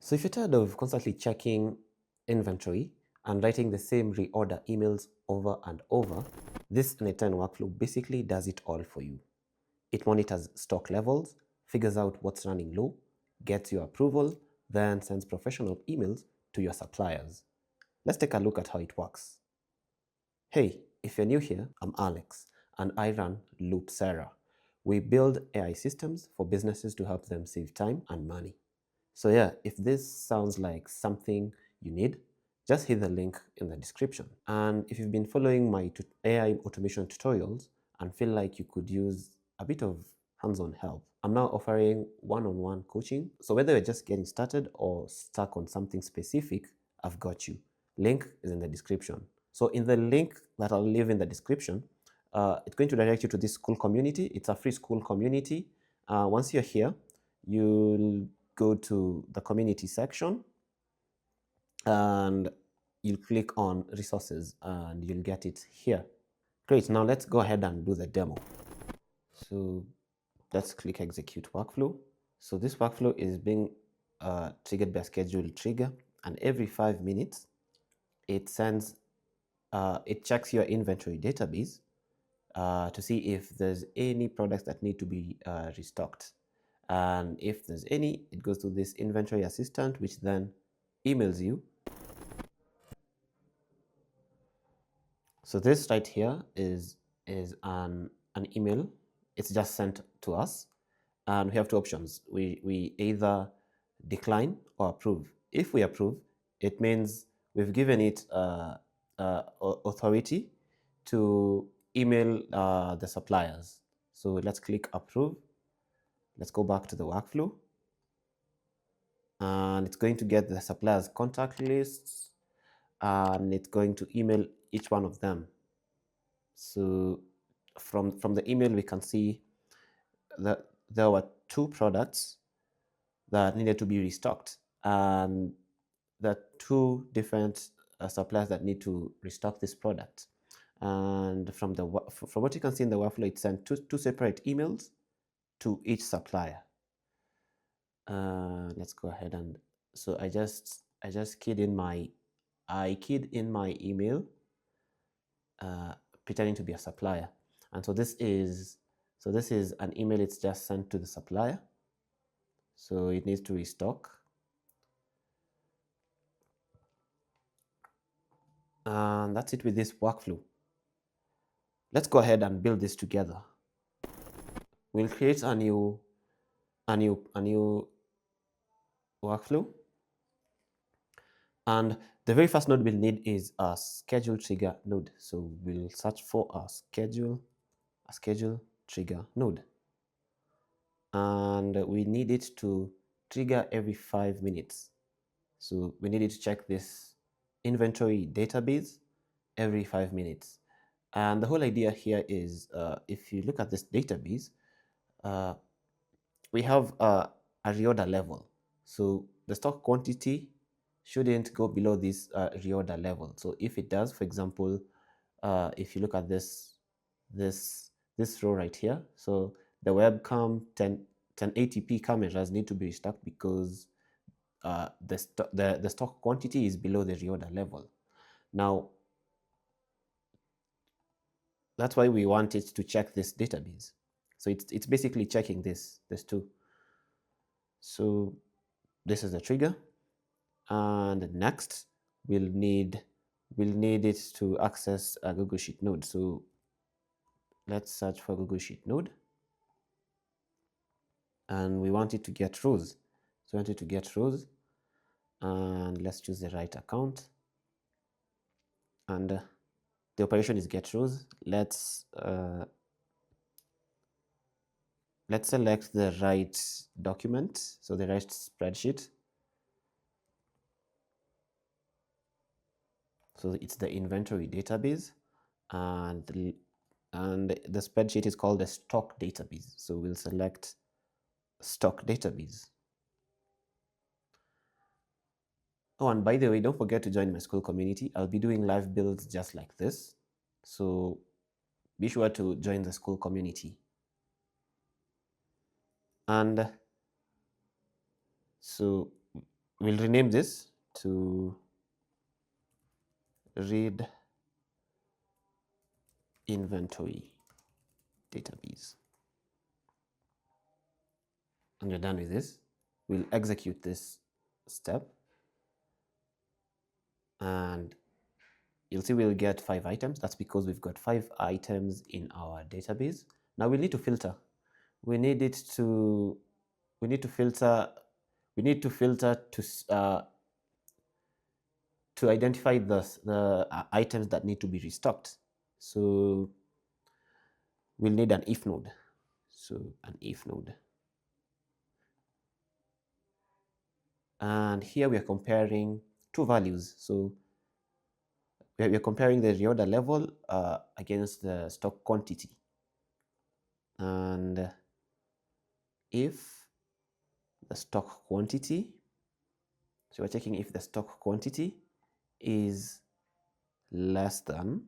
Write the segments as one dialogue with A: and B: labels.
A: So if you're tired of constantly checking inventory and writing the same reorder emails over and over, this n8n workflow basically does it all for you. It monitors stock levels, figures out what's running low, gets your approval, then sends professional emails to your suppliers. Let's take a look at how it works. Hey, if you're new here, I'm Alex, and I run Loop Sarah. We build AI systems for businesses to help them save time and money. So yeah, if this sounds like something you need, just hit the link in the description. And if you've been following my AI automation tutorials and feel like you could use a bit of hands-on help, I'm now offering one-on-one coaching. So whether you're just getting started or stuck on something specific, I've got you. Link is in the description. So in the link that I'll leave in the description, it's going to direct you to this school community. It's a free school community. Once you're here, you'll go to the community section and you'll click on resources and you'll get it here. Great, now let's go ahead and do the demo. So let's click execute workflow. So this workflow is being triggered by a scheduled trigger, and every 5 minutes it sends, it checks your inventory database to see if there's any products that need to be restocked. And if there's any, it goes to this inventory assistant, which then emails you. So this right here is an email. It's just sent to us, and we have two options. We either decline or approve. If we approve, it means we've given it authority to email the suppliers. So let's click approve. Let's go back to the workflow, and it's going to get the suppliers contact lists, and it's going to email each one of them. So from the email, we can see that there were 2 products that needed to be restocked, and there are 2 different suppliers that need to restock this product. And from what you can see in the workflow, it sent two separate emails to each supplier. Let's go ahead and so I just keyed in my email, pretending to be a supplier, and so this is an email. It's just sent to the supplier, so it needs to restock, and that's it with this workflow. Let's go ahead and build this together. We'll create a new workflow, and the very first node we'll need is a schedule trigger node. So we'll search for a schedule trigger node, and we need it to trigger every 5 minutes. So we need it to check this inventory database every 5 minutes. And the whole idea here is, if you look at this database, we have a reorder level. So the stock quantity shouldn't go below this reorder level. So if it does, for example, if you look at this row right here, so the webcam 1080p cameras need to be restocked because the stock quantity is below the reorder level. Now, that's why we want it to check this database. So it's basically checking this too. So this is the trigger, and next we'll need it to access a Google Sheet node. So let's search for Google Sheet node, and we want it to get rows. So we want it to get rows, and let's choose the right account, and the operation is get rows. Let's select the right document, so the right spreadsheet. So it's the inventory database, and the spreadsheet is called the stock database. So we'll select stock database. Oh, and by the way, don't forget to join my school community. I'll be doing live builds just like this. So be sure to join the school community. And so we'll rename this to read inventory database. And we're done with this. We'll execute this step, and you'll see we'll get 5 items. That's because we've got 5 items in our database. Now we need to filter. We need to filter to identify the items that need to be restocked. So we'll need an if node. So an if node. And here we are comparing 2 values. So we are comparing the reorder level against the stock quantity. And if the stock quantity, so we're checking if the stock quantity is less than,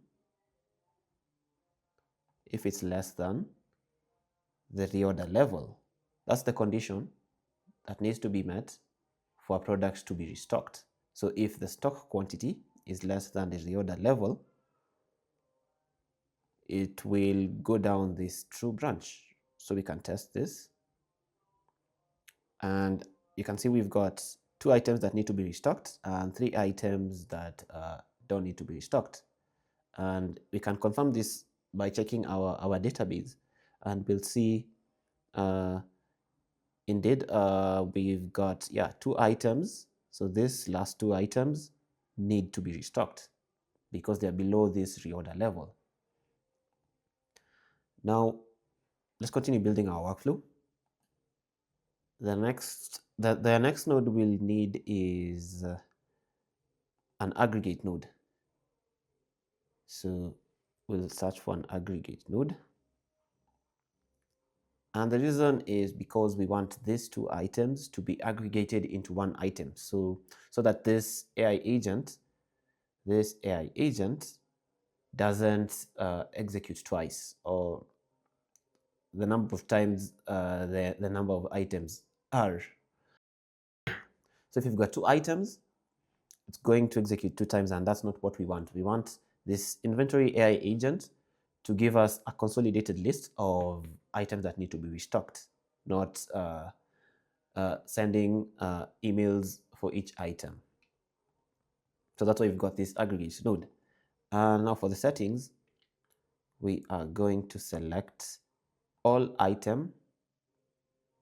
A: if it's less than the reorder level. That's the condition that needs to be met for a product to be restocked. So if the stock quantity is less than the reorder level, it will go down this true branch. So we can test this. And you can see we've got 2 items that need to be restocked and 3 items that don't need to be restocked. And we can confirm this by checking our database, and we'll see indeed we've got 2 items. So these last 2 items need to be restocked because they're below this reorder level. Now let's continue building our workflow. The next node we'll need is an aggregate node. So we'll search for an aggregate node. And the reason is because we want these 2 items to be aggregated into 1 item. So that this AI agent doesn't execute twice, or the number of times the number of items are. So if you've got 2 items, it's going to execute 2 times, and that's not what we want. We want this inventory AI agent to give us a consolidated list of items that need to be restocked, not sending emails for each item. So that's why we've got this aggregate node. And now for the settings, we are going to select all item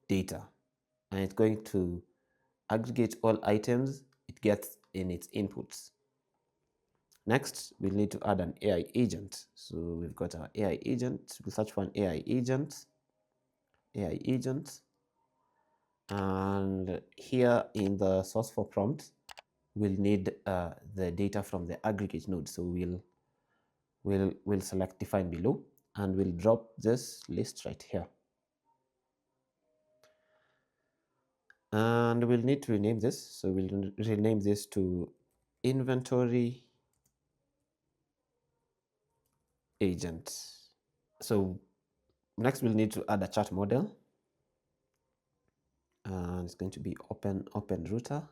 A: data, and it's going to aggregate all items it gets in its inputs. Next, we'll need to add an AI agent. So we've got our AI agent. We'll search for an AI agent. And here in the source for prompt, we'll need the data from the aggregate node. So we'll select define below, and we'll drop this list right here. And we'll need to rename this. So we'll rename this to inventory agent. So next we'll need to add a chat model, and it's going to be OpenRouter,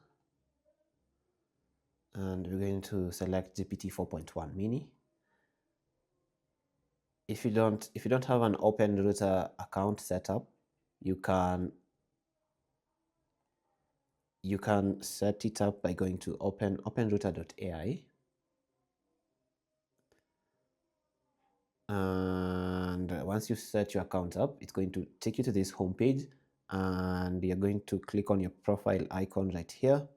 A: and we're going to select GPT 4.1 mini. If you don't have an OpenRouter account set up, you can set it up by going to OpenRouter.ai, and once you set your account up, it's going to take you to this home page, and you're going to click on your profile icon right here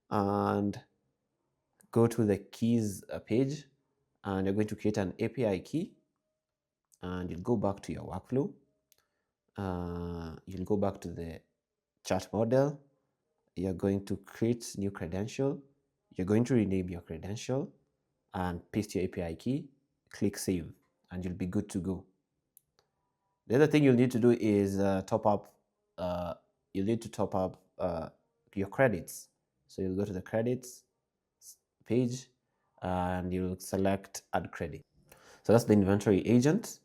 A: and go to the keys page, and you're going to create an API key, and you'll go back to your workflow. You'll go back to the chat model. You're going to create new credential. You're going to rename your credential and paste your API key, click save, and you'll be good to go. The other thing you'll need to do is top up. You'll need to top up your credits. So you'll go to the credits page, and you'll select add credit. So that's the inventory agent,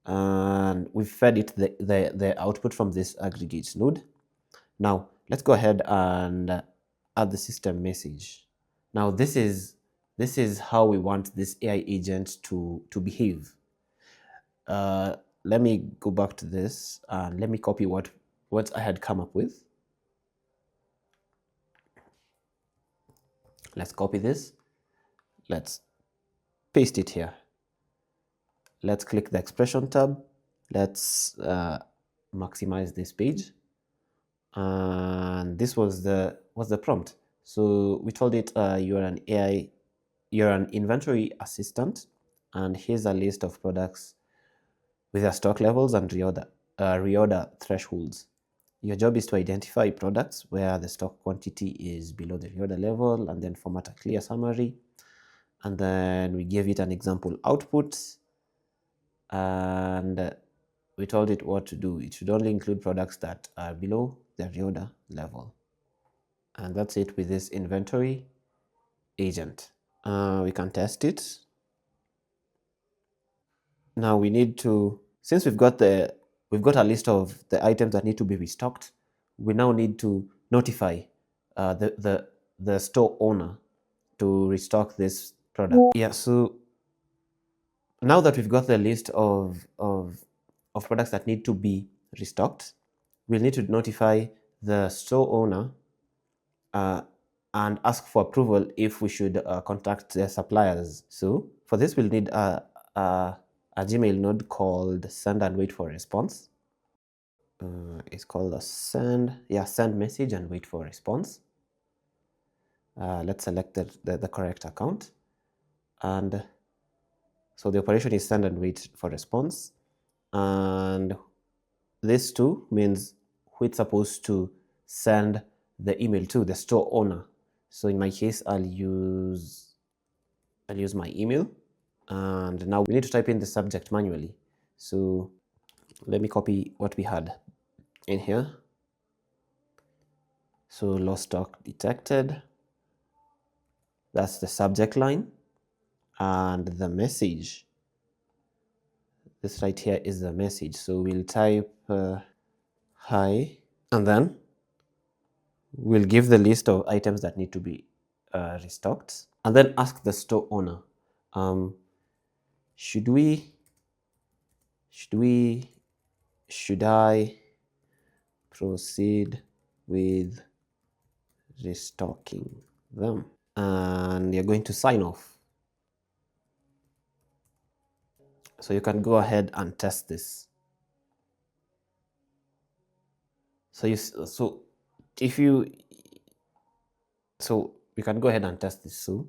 A: and we've fed it the output from this aggregate node. Now let's go ahead and at the system message. Now this is how we want this AI agent to behave. Let me go back to this and let me copy what I had come up with. Let's copy this. Let's paste it here. Let's click the expression tab. Let's maximize this page. And this was the prompt. So we told it you're an AI, you're an inventory assistant, and here's a list of products with their stock levels and reorder thresholds. Your job is to identify products where the stock quantity is below the reorder level, and then format a clear summary. And then we gave it an example output, and we told it what to do. It should only include products that are below the reorder level. And that's it with this inventory agent. We can test it. Now we need to, since we've got a list of the items that need to be restocked, we now need to notify the store owner to restock this product. Yeah, so now that we've got the list of products that need to be restocked, we'll need to notify the store owner and ask for approval if we should contact their suppliers. So for this, we'll need a Gmail node called send and wait for response. It's called a send message and wait for response. Let's select the correct account. And so the operation is send and wait for response. And this too means who it's supposed to send the email to, the store owner. So in my case, I'll use my email. And now we need to type in the subject manually. So let me copy what we had in here. So lost stock detected. That's the subject line. And the message, this right here is the message. So we'll type hi, and then we'll give the list of items that need to be restocked, and then ask the store owner, should I proceed with restocking them? And you're going to sign off. So you can go ahead and test this. So we can go ahead and test this. So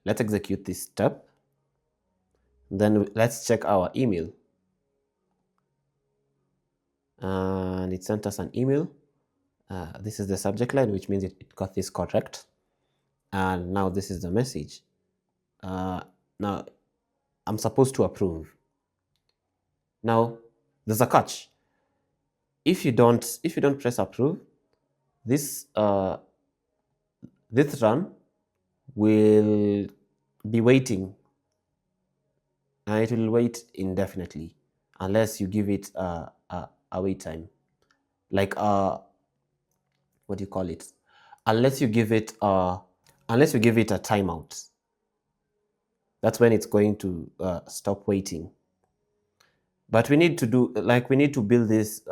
A: let's execute this step. Then let's check our email. And it sent us an email. This is the subject line, which means it got this correct. And now this is the message. Now I'm supposed to approve. Now there's a catch. If you don't press approve, this run will be waiting, and it will wait indefinitely unless you give it a wait time, like what do you call it? Unless you give it a timeout. That's when it's going to stop waiting. But we need to build this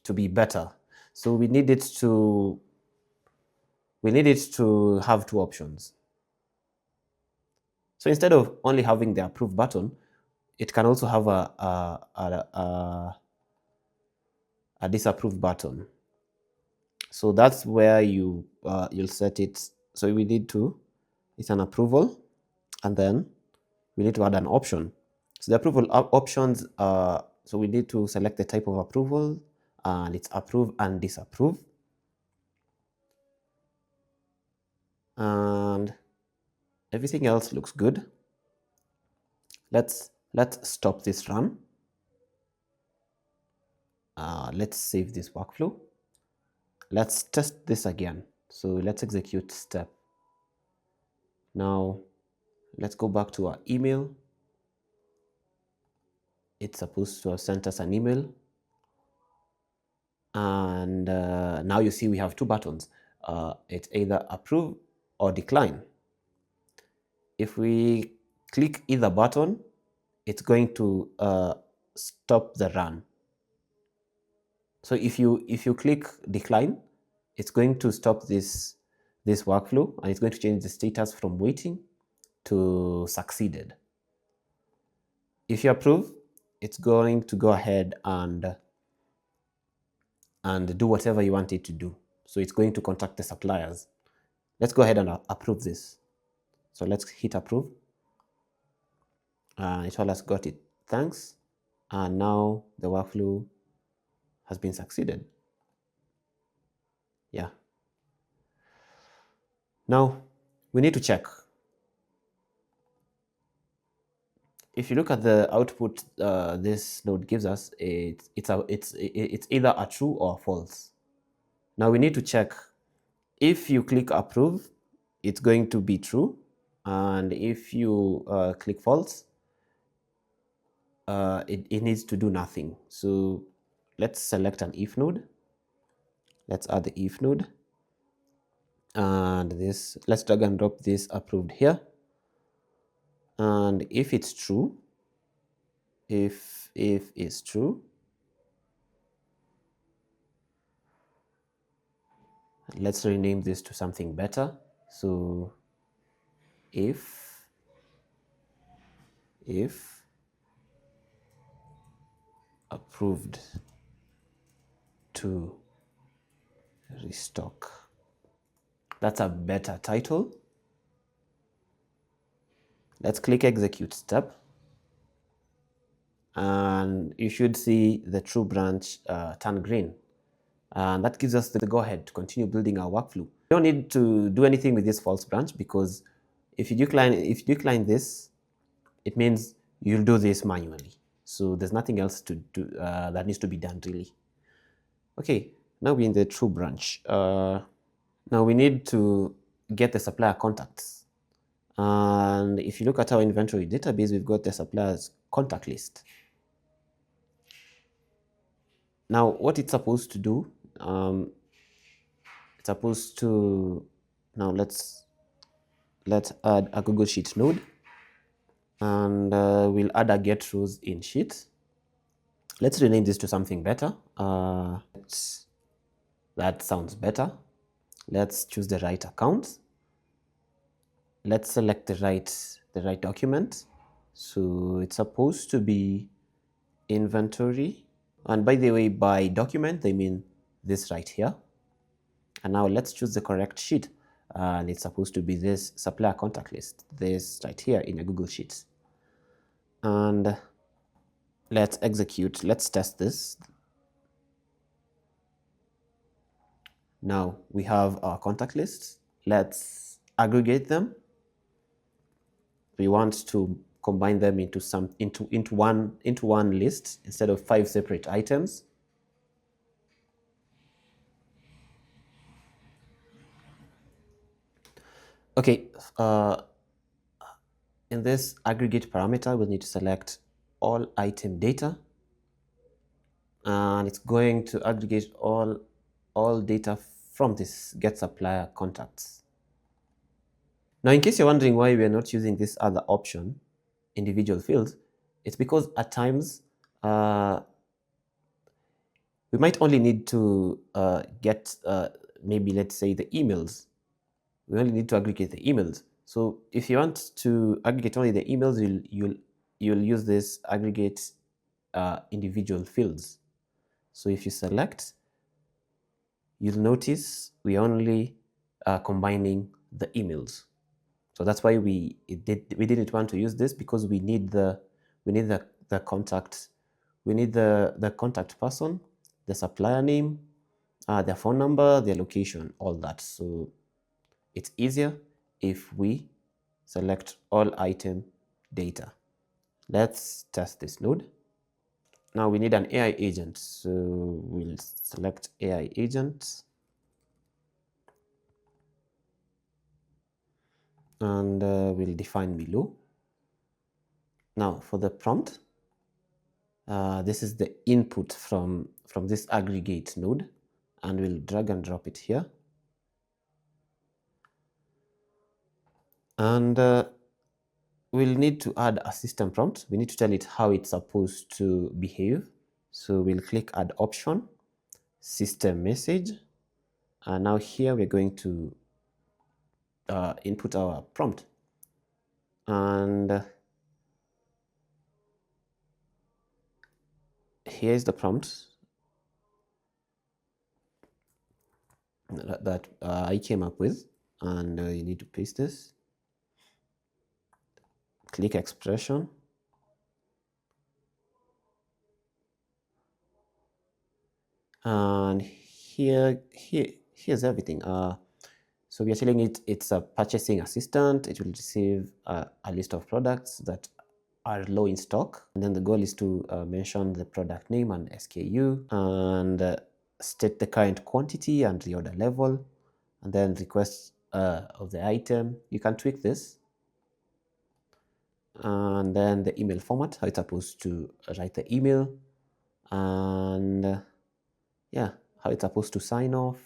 A: to be better. So we need it to have two options. So instead of only having the approve button, it can also have a disapprove button. So that's where you'll set it. So we need to, it's an approval, and then we need to add an option. So the approval options are, so we need to select the type of approval, and it's approve and disapprove. And everything else looks good. Let's stop this run. Let's save this workflow. Let's test this again. So let's execute step. Now let's go back to our email. It's supposed to have sent us an email. And now you see we have two buttons. It's either approve or decline. If we click either button, it's going to stop the run. So if you click decline, it's going to stop this workflow, and it's going to change the status from waiting to succeeded. If you approve, it's going to go ahead and do whatever you want it to do. So it's going to contact the suppliers. Let's go ahead and approve this. So let's hit approve. It all has got it. Thanks. And now the workflow has been succeeded. Yeah. Now we need to check. If you look at the output this node gives us, it's either a true or false. Now we need to check. If you click approve, it's going to be true, and if you click false, it needs to do nothing. So let's select an if node. Let's add the if node, and this, let's drag and drop this approved here. And if it's true, if it's true, let's rename this to something better. So if approved to restock. That's a better title. Let's click execute step, and you should see the true branch turn green, and that gives us the go-ahead to continue building our workflow. You don't need to do anything with this false branch, because if you decline this, it means you'll do this manually. So there's nothing else to do that needs to be done really. Okay, now we're in the true branch. Now we need to get the supplier contacts. And if you look at our inventory database, we've got the supplier's contact list. Now, what it's supposed to do, it's supposed to, now let's add a Google Sheets node, and we'll add a get rows in Sheets. Let's rename this to something better. That sounds better. Let's choose the right account. Let's select the right document. So it's supposed to be inventory. And by the way, by document, they mean this right here. And now let's choose the correct sheet. And it's supposed to be this supplier contact list, this right here in a Google Sheets. And let's execute, let's test this. Now we have our contact lists. Let's aggregate them. We want to combine them into one list instead of 5 separate items. Okay, in this aggregate parameter, we'll need to select all item data, and it's going to aggregate all data from this get supplier contacts. Now, in case you're wondering why we're not using this other option, individual fields, it's because at times we might only need to get maybe, let's say, the emails. We only need to aggregate the emails. So if you want to aggregate only the emails, you'll use this aggregate individual fields. So if you select, you'll notice we only are combining the emails. So that's why we didn't want to use this, because we need the contact, we need the contact person, the supplier name, their phone number, their location, all that. So it's easier if we select all item data. Let's test this node. Now we need an AI agent, so we'll select AI agent, and we'll define below. Now for the prompt, this is the input from this aggregate node, and we'll drag and drop it here. And we'll need to add a system prompt. We need to tell it how it's supposed to behave. So we'll click add option, system message, and now here we're going to input our prompt. And here's the prompt that I came up with, and you need to paste this. Click expression, and here's everything. So we are telling it it's a purchasing assistant. It will receive a list of products that are low in stock, and then the goal is to mention the product name and SKU, and state the current quantity and reorder level, and then request of the item. You can tweak this, and then the email format, how it's supposed to write the email, and yeah, how it's supposed to sign off.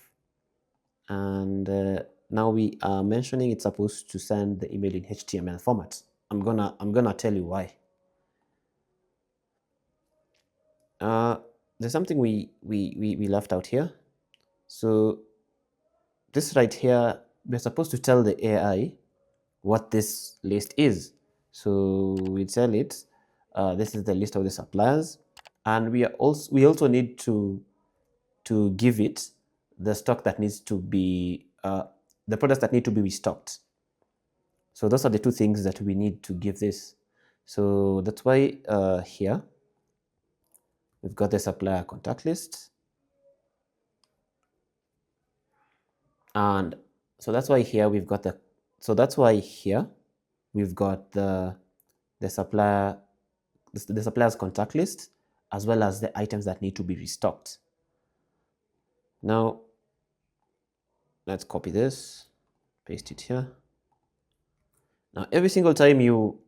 A: And now we are mentioning it's supposed to send the email in HTML format. I'm gonna tell you why. There's something we left out here. So this right here, we're supposed to tell the AI what this list is. So we tell it this is the list of the suppliers, and we also need to give it the stock that needs to be the products that need to be restocked. So those are the two things that we need to give this. So that's why here we've got the supplier contact list, and so that's why here we've got the supplier, the supplier's contact list, as well as the items that need to be restocked. Now let's copy this, paste it here. Now every single time you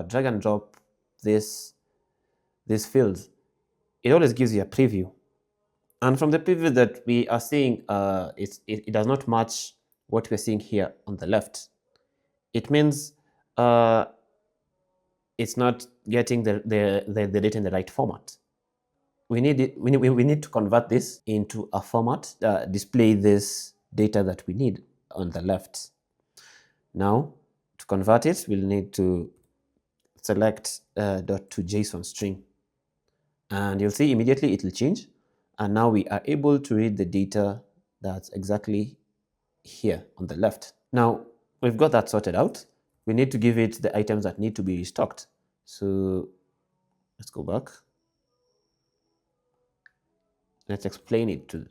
A: drag and drop these fields, it always gives you a preview. And from the preview that we are seeing, it does not match what we're seeing here on the left. It means it's not getting the data in the right format. We need to convert this into a format, display this data that we need on the left. Now, to convert it, we'll need to select .to.json string, and you'll see immediately it will change, and now we are able to read the data that's exactly here on the left. Now we've got that sorted out. We need to give it the items that need to be restocked. So let's go back. Let's explain it to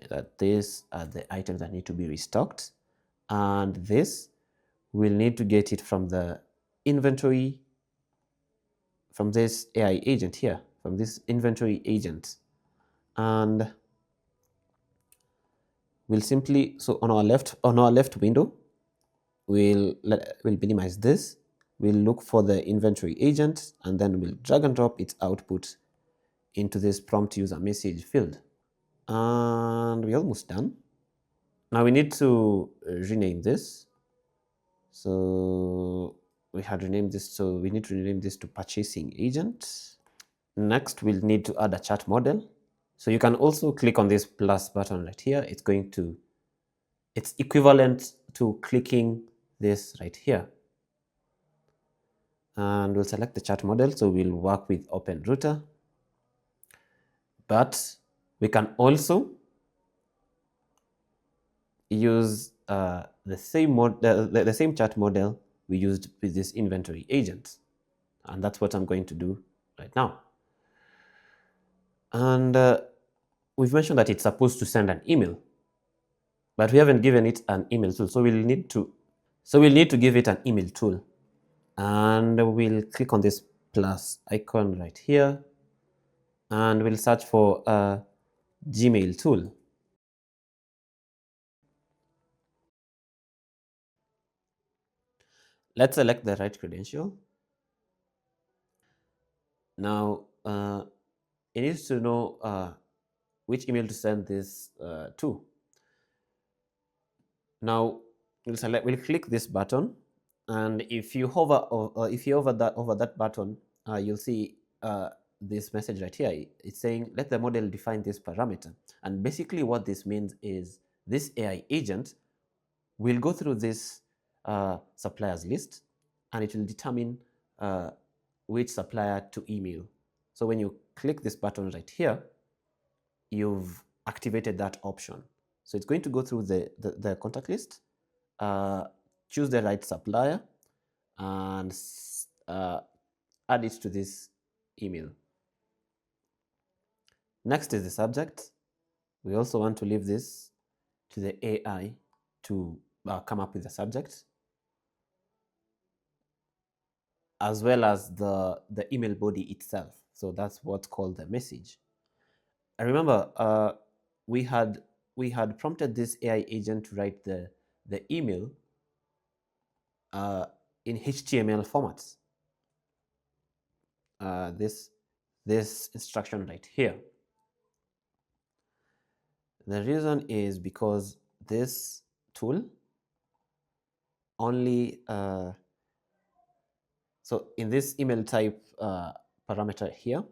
A: that these are the items that need to be restocked, and this we'll need to get it from the inventory, from this AI agent here, from this inventory agent. And we'll simply, so on our left window, we'll minimize this. We'll look for the inventory agent, and then we'll drag and drop its output into this prompt user message field. And we're almost done. Now we need to rename this. So we had renamed this, so we need to rename this to purchasing agent. Next, we'll need to add a chat model. So you can also click on this plus button right here. It's equivalent to clicking this right here. And we'll select the chat model. So we'll work with OpenRouter. But we can also use the same chat model we used with this inventory agent. And that's what I'm going to do right now. And we've mentioned that it's supposed to send an email, but we haven't given it an email tool. So we'll need to give it an email tool. And we'll click on this plus icon right here, and we'll search for a Gmail tool. Let's select the right credential. Now, it needs to know which email to send this to. Now, we'll click this button, and if you hover over that button, you'll see this message right here. It's saying let the model define this parameter, and basically what this means is this AI agent will go through this suppliers list, and it will determine which supplier to email. So when you click this button right here, you've activated that option. So it's going to go through the contact list, choose the right supplier, and add it to this email. Next is the subject. We also want to leave this to the AI to come up with the subject, as well as the email body itself. So that's what's called the message. I remember we had prompted this AI agent to write the email in HTML formats. This instruction right here. The reason is because this tool only so in this email type parameter here,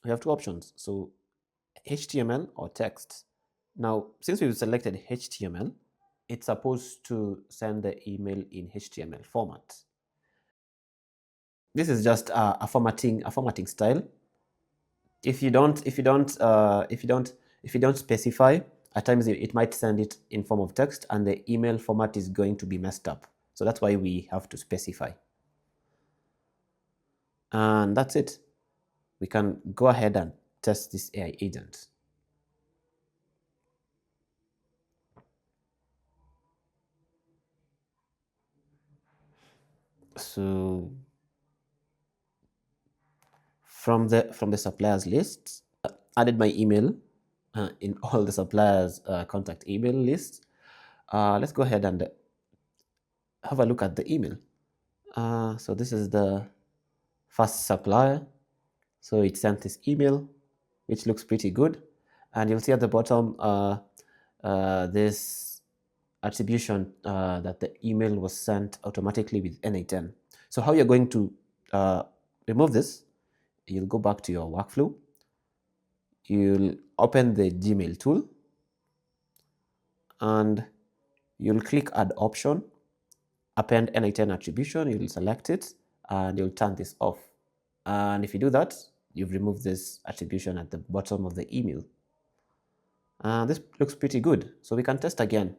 A: we have two options. So HTML or text. Now, since we've selected HTML, it's supposed to send the email in HTML format. This is just a formatting style. If you don't specify, at times it might send it in form of text, and the email format is going to be messed up. So that's why we have to specify. And that's it. We can go ahead and test this AI agent. So from the suppliers list, added my email in all the suppliers contact email lists. Let's go ahead and have a look at the email. So this is the first supplier. So it sent this email, which looks pretty good. And you'll see at the bottom this attribution that the email was sent automatically with n8n. So how you're going to remove this, you'll go back to your workflow. You'll open the Gmail tool, and you'll click Add Option, Append n8n attribution. You'll select it, and you'll turn this off. And if you do that, you've removed this attribution at the bottom of the email. This looks pretty good. So we can test again.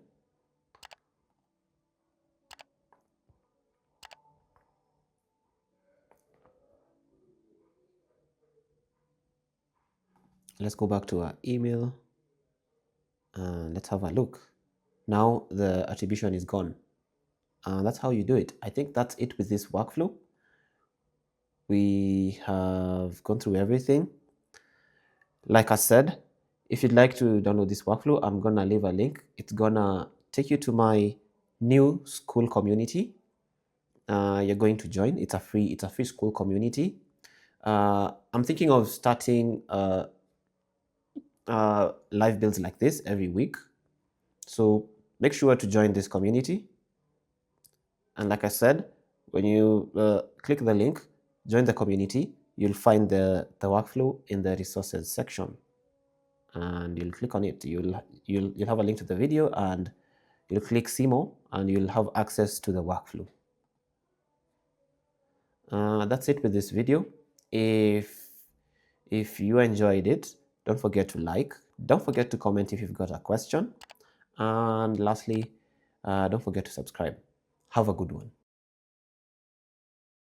A: Let's go back to our email and let's have a look. Now the attribution is gone. That's how you do it. I think that's it with this workflow. We have gone through everything. Like I said, if you'd like to download this workflow, I'm gonna leave a link. It's gonna take you to my new school community. You're going to join. It's a free school community. I'm thinking of starting live builds like this every week. So make sure to join this community. And like I said, when you click the link, join the community, you'll find the workflow in the resources section, and you'll click on it. You'll have a link to the video, and you'll click see more, and you'll have access to the workflow. That's it with this video. If you enjoyed it, don't forget to like. Don't forget to comment if you've got a question. And lastly, don't forget to subscribe. Have a good one.